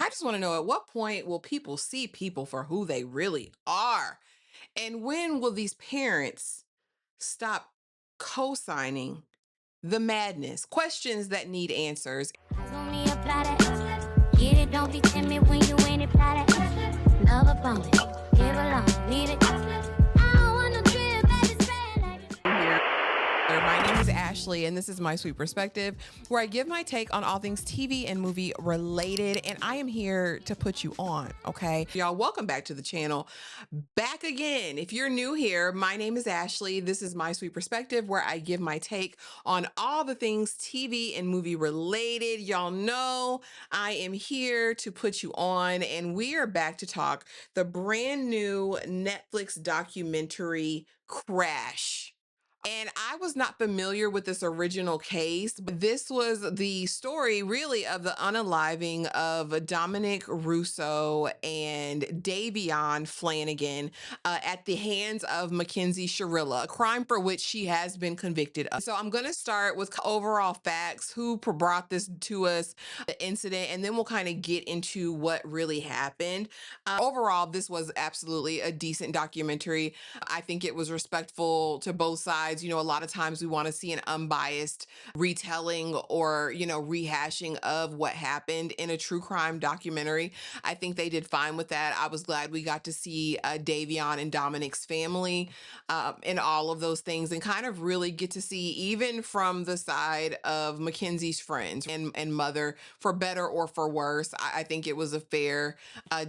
I just want to know, at what point will people see people for who they really are? And when will these parents stop co signing the madness? Questions that need answers. Only apply that. Get it, don't be timid when you ain't apply that. Love a bone, give along, leave it. I don't want no trip, baby, spend like it's My name is Ashley, and this is My Sweet Perspective, where I give my take on all things TV and movie related, and I am here to put you on, okay? Y'all, welcome back to the channel. Back again. If you're new here, my name is Ashley. This is My Sweet Perspective, where I give my take on all the things TV and movie related. Y'all know I am here to put you on, and we are back to talk the brand new Netflix documentary, Crash. And I was not familiar with this original case, but this was the story really of the unaliving of Dominic Russo and Davion Flanagan at the hands of Mackenzie Shirilla, a crime for which she has been convicted of. So I'm going to start with overall facts, who brought this to us, the incident, and then we'll kind of get into what really happened. Overall, this was absolutely a decent documentary. I think it was respectful to both sides. You know, a lot of times we want to see an unbiased retelling or, rehashing of what happened in a true crime documentary. I think they did fine with that. I was glad we got to see Davion and Dominic's family and all of those things, and kind of really get to see, even from the side of Mackenzie's friends and mother, for better or for worse. I think it was a fair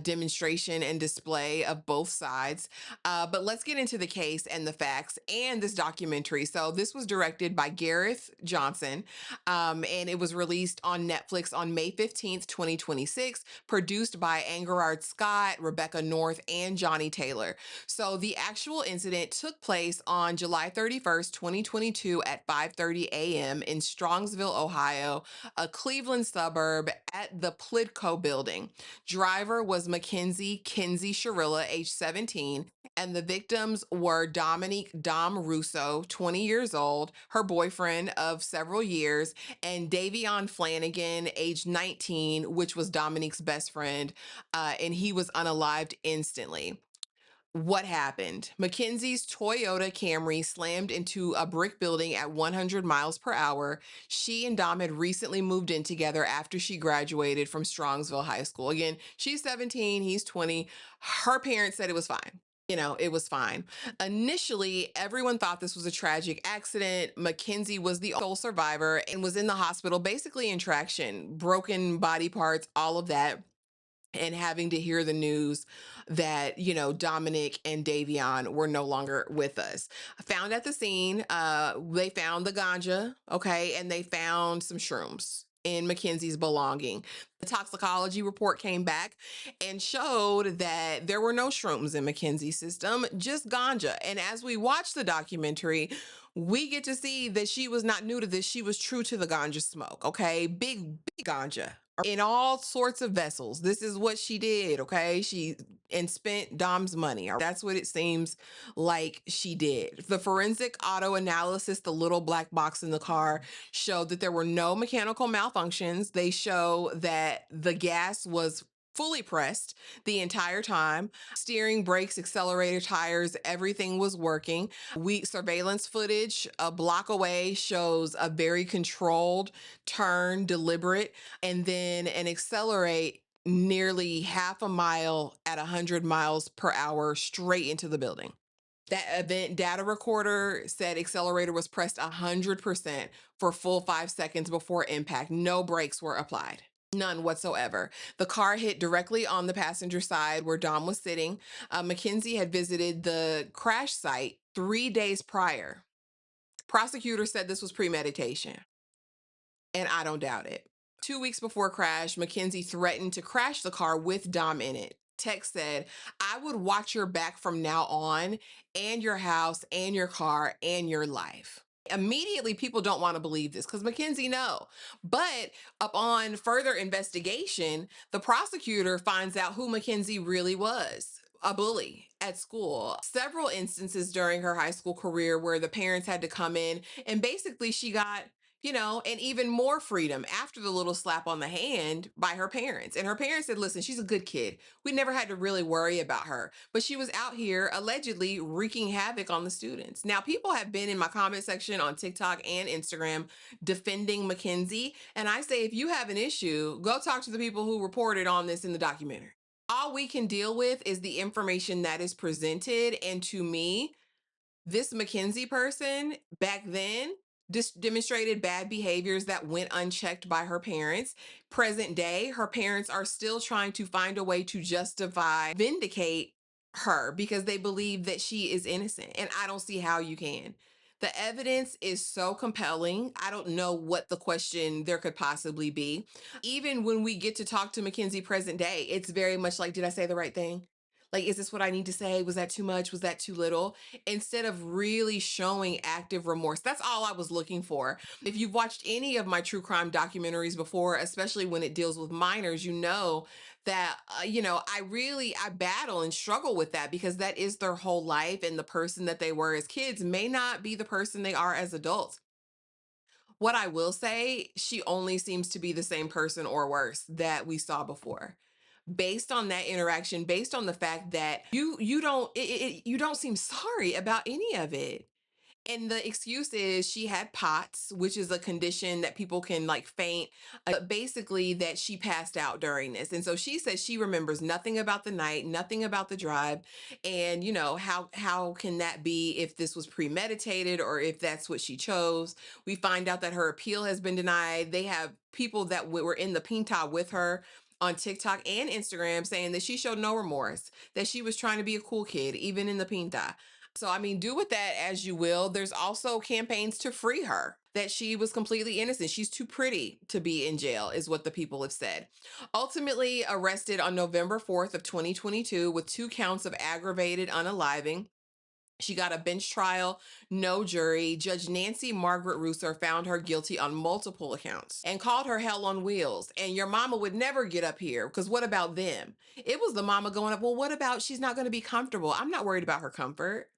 demonstration and display of both sides. But let's get into the case and the facts and this documentary. So this was directed by Gareth Johnson, and it was released on Netflix on May 15th, 2026, produced by Angerard Scott, Rebecca North, and Johnny Taylor. So the actual incident took place on July 31st, 2022 at 5:30 a.m. in Strongsville, Ohio, a Cleveland suburb, at the Plidco building. Driver was Mackenzie Shirilla, age 17, and the victims were Dominic Russo, 20 years old, her boyfriend of several years, and Davion Flanagan, age 19, which was Dominic's best friend, and he was unalived instantly. What happened? Mackenzie's Toyota Camry slammed into a brick building at 100 miles per hour. She and Dom had recently moved in together after she graduated from Strongsville High School. Again, she's 17, he's 20. Her parents said it was fine. It was fine. Initially, everyone thought this was a tragic accident. Mackenzie was the sole survivor and was in the hospital, basically in traction, broken body parts, all of that, and having to hear the news that, Dominic and Davion were no longer with us. Found at the scene, they found the ganja, okay, and they found some shrooms in Mackenzie's belonging. The toxicology report came back and showed that there were no shrooms in Mackenzie's system, just ganja. And as we watch the documentary, we get to see that she was not new to this. She was true to the ganja smoke, okay? Big ganja in all sorts of vessels. This is what she did, okay? She and spent Dom's money. That's what it seems like she did. The forensic auto analysis, the little black box in the car, showed that there were no mechanical malfunctions. They show that the gas was fully pressed the entire time. Steering, brakes, accelerator, tires, everything was working. Surveillance footage a block away shows a very controlled turn, deliberate, and then an accelerate nearly half a mile at 100 miles per hour straight into the building. That event data recorder said accelerator was pressed 100% for full 5 seconds before impact. No brakes were applied. None whatsoever. The car hit directly on the passenger side where Dom was sitting. Mackenzie had visited the crash site 3 days prior. Prosecutors said this was premeditation, and I don't doubt it. 2 weeks before crash, Mackenzie threatened to crash the car with Dom in it. Text said, "I would watch your back from now on, and your house, and your car, and your life." Immediately, people don't want to believe this because Mackenzie no. But upon further investigation, the prosecutor finds out who Mackenzie really was: a bully at school. Several instances during her high school career where the parents had to come in, and basically she got and even more freedom after the little slap on the hand by her parents. And her parents said, listen, she's a good kid. We never had to really worry about her, but she was out here allegedly wreaking havoc on the students. Now, people have been in my comment section on TikTok and Instagram defending Mackenzie. And I say, if you have an issue, go talk to the people who reported on this in the documentary. All we can deal with is the information that is presented. And to me, this Mackenzie person back then just demonstrated bad behaviors that went unchecked by her parents. Present day, her parents are still trying to find a way to justify, vindicate her because they believe that she is innocent. And I don't see how you can. The evidence is so compelling. I don't know what the question there could possibly be. Even when we get to talk to Mackenzie present day, it's very much like, did I say the right thing? Like, is this what I need to say? Was that too much? Was that too little? Instead of really showing active remorse. That's all I was looking for. If you've watched any of my true crime documentaries before, especially when it deals with minors, you know that, I battle and struggle with that because that is their whole life. And the person that they were as kids may not be the person they are as adults. What I will say, she only seems to be the same person or worse that we saw before. Based on that interaction, based on the fact that you don't seem sorry about any of it. And the excuse is she had POTS, which is a condition that people can like faint, but basically that she passed out during this. And so she says she remembers nothing about the night, nothing about the drive. And how can that be if this was premeditated or if that's what she chose? We find out that her appeal has been denied. They have people that were in the pinta with her on TikTok and Instagram saying that she showed no remorse, that she was trying to be a cool kid, even in the pinta. So, I mean, do with that as you will. There's also campaigns to free her, that she was completely innocent. She's too pretty to be in jail, is what the people have said. Ultimately arrested on November 4th of 2022 with 2 counts of aggravated unaliving. She got a bench trial, no jury. Judge Nancy Margaret Russo found her guilty on multiple accounts and called her hell on wheels. And your mama would never get up here because what about them? It was the mama going up, well, what about she's not going to be comfortable? I'm not worried about her comfort.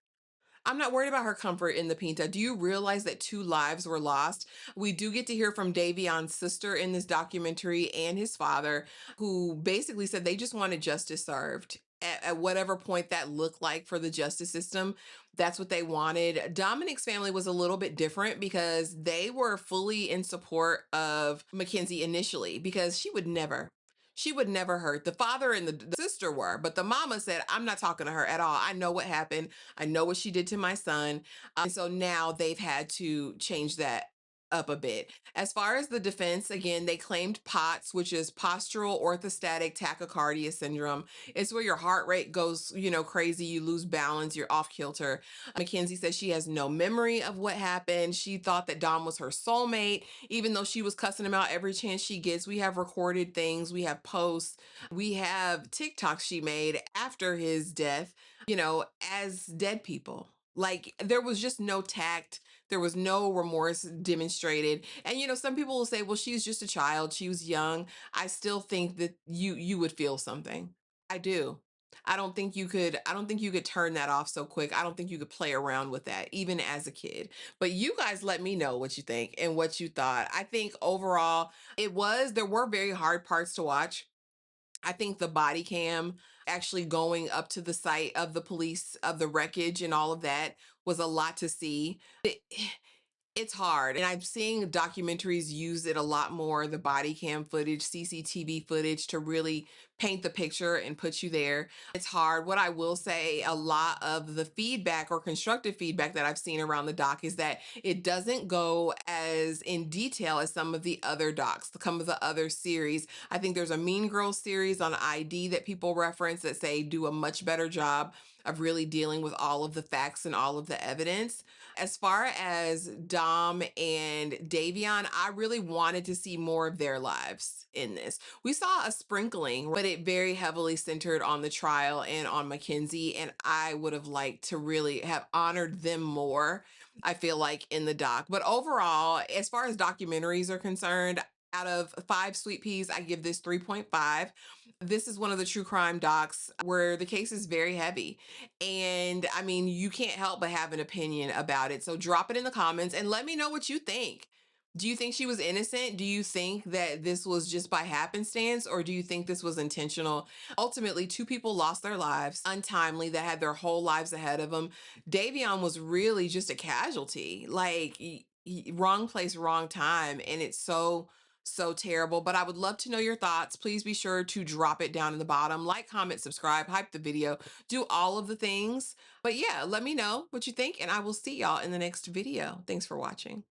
I'm not worried about her comfort in the Pinta. Do you realize that 2 lives were lost? We do get to hear from Davion's sister in this documentary and his father, who basically said they just wanted justice served. At whatever point that looked like for the justice system, that's what they wanted. Dominic's family was a little bit different because they were fully in support of Mackenzie initially because she would never hurt. The father and the sister were, but the mama said, I'm not talking to her at all. I know what happened. I know what she did to my son. And so now they've had to change that up a bit. As far as the defense, again, they claimed POTS, which is postural orthostatic tachycardia syndrome. It's where your heart rate goes, crazy. You lose balance. You're off kilter. Mackenzie says she has no memory of what happened. She thought that Dom was her soulmate, even though she was cussing him out every chance she gets. We have recorded things. We have posts. We have TikToks she made after his death, as dead people. Like there was just no tact. There was no remorse demonstrated. And some people will say, well, she's just a child. She was young. I still think that you would feel something. I do. I don't think you could turn that off so quick. I don't think you could play around with that even as a kid. But you guys let me know what you think and what you thought. I think overall there were very hard parts to watch. I think the body cam actually going up to the site of the police, of the wreckage and all of that was a lot to see. It's hard. And I'm seeing documentaries use it a lot more, the body cam footage, CCTV footage to really paint the picture and put you there. It's hard. What I will say, a lot of the feedback or constructive feedback that I've seen around the doc is that it doesn't go as in detail as some of the other docs, some of the other series. I think there's a Mean Girls series on ID that people reference that say do a much better job of really dealing with all of the facts and all of the evidence. As far as Dom and Davion, I really wanted to see more of their lives in this. We saw a sprinkling, but it very heavily centered on the trial and on Mackenzie. And I would have liked to really have honored them more, I feel like, in the doc. But overall, as far as documentaries are concerned, out of 5 sweet peas, I give this 3.5. This is one of the true crime docs where the case is very heavy. And I mean, you can't help but have an opinion about it. So drop it in the comments and let me know what you think. Do you think she was innocent? Do you think that this was just by happenstance, or do you think this was intentional? Ultimately, two people lost their lives untimely that had their whole lives ahead of them. Davion was really just a casualty, like wrong place, wrong time. And it's so terrible. But I would love to know your thoughts. Please be sure to drop it down in the bottom, like, comment, subscribe, hype the video, do all of the things. But yeah, let me know what you think, and I will see y'all in the next video. Thanks for watching.